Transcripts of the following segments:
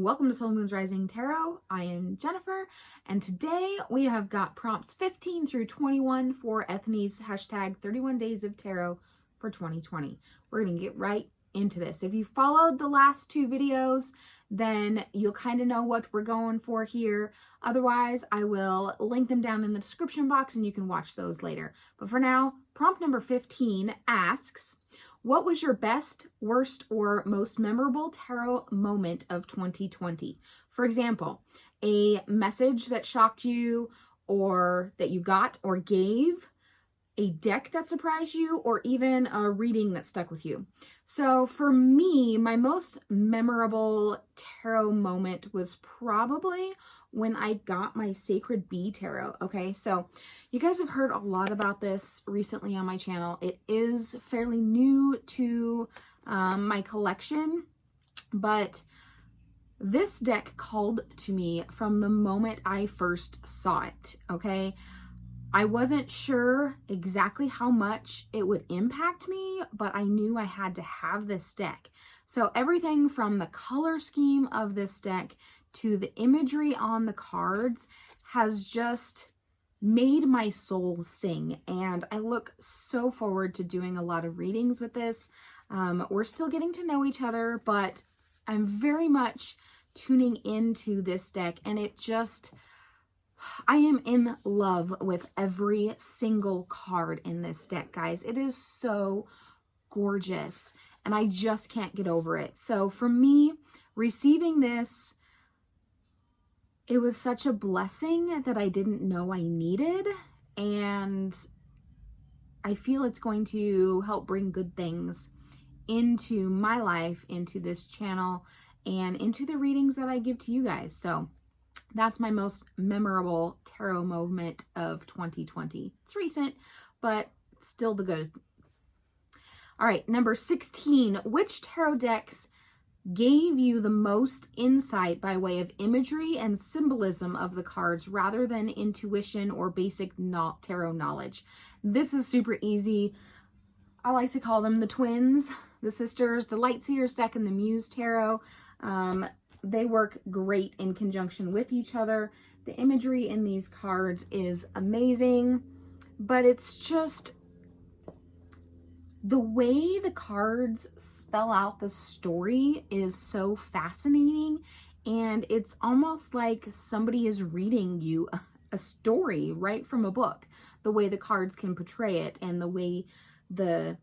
welcome to Soul Moon's Rising Tarot. I am Jennifer, and today we have got prompts 15 through 21 for Ethony's hashtag 31 Days of Tarot for 2020. We're going to get right into this. If you followed the last two videos, then you'll kind of know what we're going for here. Otherwise, I will link them down in the description box and you can watch those later. But for now, prompt number 15 asks, what was your best, worst, or most memorable tarot moment of 2020? For example, a message that shocked you or that you got or gave, a deck that surprised you, or even a reading that stuck with you. So for me, my most memorable tarot moment was probably when I got my Sacred Bee Tarot. Okay, so you guys have heard a lot about this recently on my channel. It is fairly new to my collection, but this deck called to me from the moment I first saw it, okay? I wasn't sure exactly how much it would impact me, but I knew I had to have this deck. So everything from the color scheme of this deck to the imagery on the cards has just made my soul sing. And I look so forward to doing a lot of readings with this. We're still getting to know each other, but I'm very much tuning into this deck, and it just... I am in love with every single card in this deck, guys. It is so gorgeous, and I just can't get over it. So for me, receiving this, it was such a blessing that I didn't know I needed, and I feel it's going to help bring good things into my life, into this channel, and into the readings that I give to you guys. So that's my most memorable tarot moment of 2020. It's recent, but still the good. All right, number 16. Which tarot decks gave you the most insight by way of imagery and symbolism of the cards rather than intuition or basic tarot knowledge? This is super easy. I like to call them the twins, the sisters, the Lightseers deck and the Muse Tarot. They work great in conjunction with each other. The imagery in these cards is amazing, but it's just the way the cards spell out the story is so fascinating, and it's almost like somebody is reading you a story right from a book, the way the cards can portray it and the way the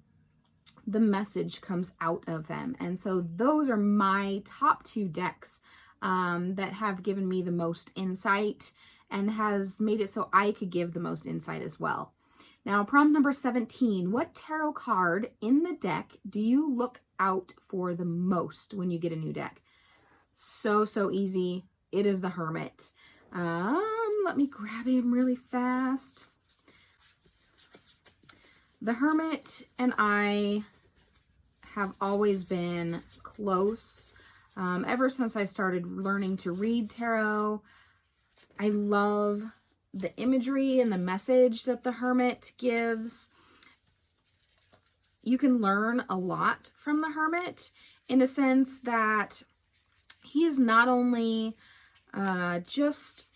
message comes out of them. And so those are my top two decks that have given me the most insight and has made it so I could give the most insight as well. Now, prompt number 17, what tarot card in the deck do you look out for the most when you get a new deck? So easy. It is the Hermit. Let me grab him really fast. The Hermit and I have always been close. Ever since I started learning to read tarot, I love the imagery and the message that the Hermit gives. You can learn a lot from the Hermit in a sense that he is not only just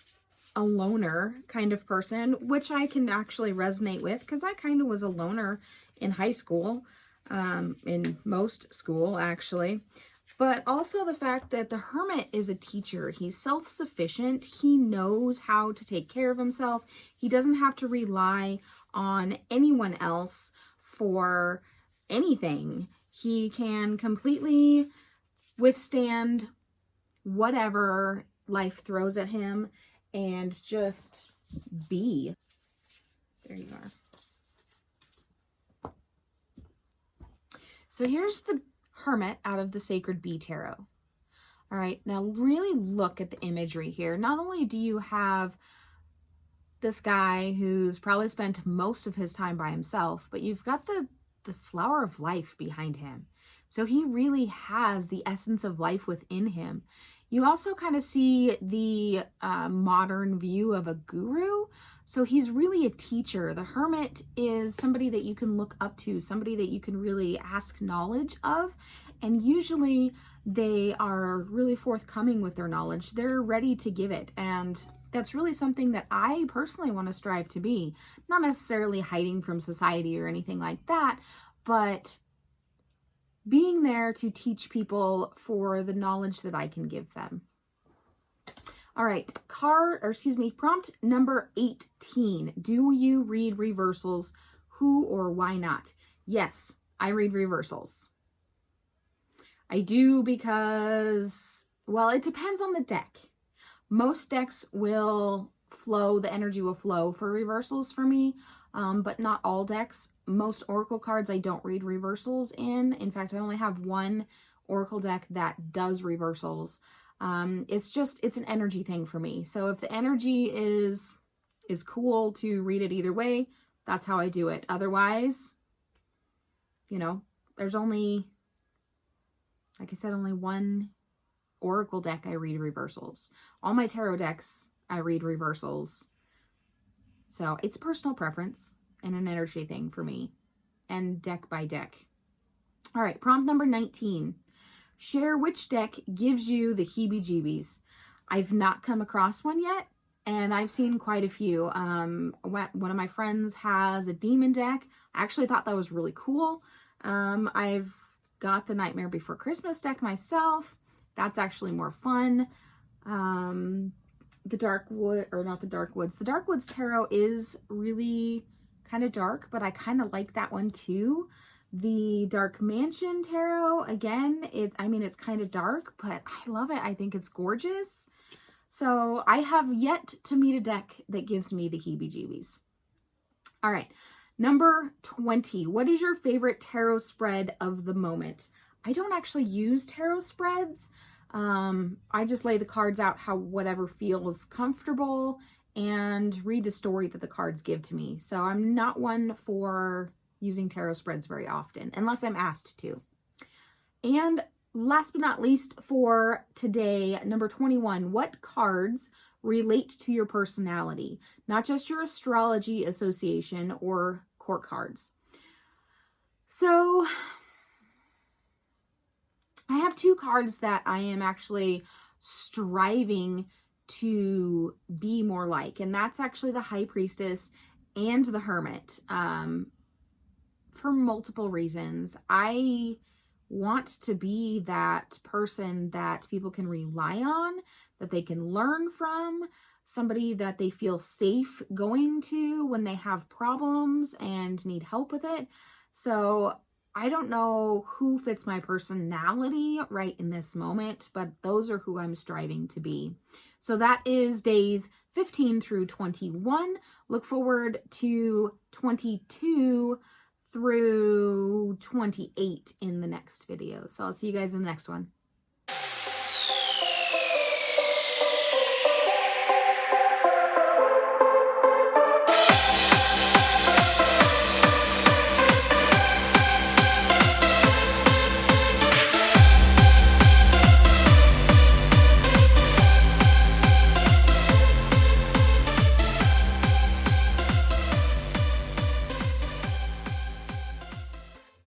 a loner kind of person, which I can actually resonate with because I kind of was a loner in high school, in most school actually, but also the fact that the Hermit is a teacher. He's self-sufficient. He knows how to take care of himself. He doesn't have to rely on anyone else for anything. He can completely withstand whatever life throws at him and just be. There you are. So here's the Hermit out of the Sacred Bee Tarot. All right, now really look at the imagery here. Not only do you have this guy who's probably spent most of his time by himself, but you've got the flower of life behind him. So he really has the essence of life within him. You also kind of see the modern view of a guru. So he's really a teacher. The Hermit is somebody that you can look up to, somebody that you can really ask knowledge of. And usually They are really forthcoming with their knowledge. They're ready to give it. And that's really something that I personally want to strive to be. Not necessarily hiding from society or anything like that, but being there to teach people for the knowledge that I can give them. All right, prompt number 18. Do you read reversals? Who or why not? Yes, I read reversals. I do because, well, it depends on the deck. Most decks will flow, the energy will flow for reversals for me, but not all decks. Most Oracle cards I don't read reversals in. In fact, I only have one Oracle deck that does reversals. It's an energy thing for me. So if the energy is cool to read it either way, that's how I do it. Otherwise, you know, there's only, like I said, only one Oracle deck I read reversals. All my tarot decks I read reversals. So it's personal preference and an energy thing for me, and deck by deck. All right, prompt number 19. Share which deck gives you the heebie-jeebies. I've not come across one yet, and I've seen quite a few. One of my friends has a demon deck. I actually thought that was really cool. I've got the Nightmare Before Christmas deck myself. That's actually more fun. The Darkwoods Tarot is really kind of dark, but I kind of like that one too. The Dark Mansion Tarot, again, it's kind of dark, but I love it. I think it's gorgeous. So I have yet to meet a deck that gives me the heebie-jeebies. All right, number 20. What is your favorite tarot spread of the moment? I don't actually use tarot spreads. I just lay the cards out whatever feels comfortable and read the story that the cards give to me. So I'm not one for using tarot spreads very often, unless I'm asked to. And last but not least for today, number 21, what cards relate to your personality? Not just your astrology association or court cards. So I have two cards that I am actually striving to be more like, and that's actually the High Priestess and the Hermit. For multiple reasons. I want to be that person that people can rely on, that they can learn from, somebody that they feel safe going to when they have problems and need help with it. So I don't know who fits my personality right in this moment, but those are who I'm striving to be. So that is days 15 through 21. Look forward to 22 through 28 in the next video. So I'll see you guys in the next one.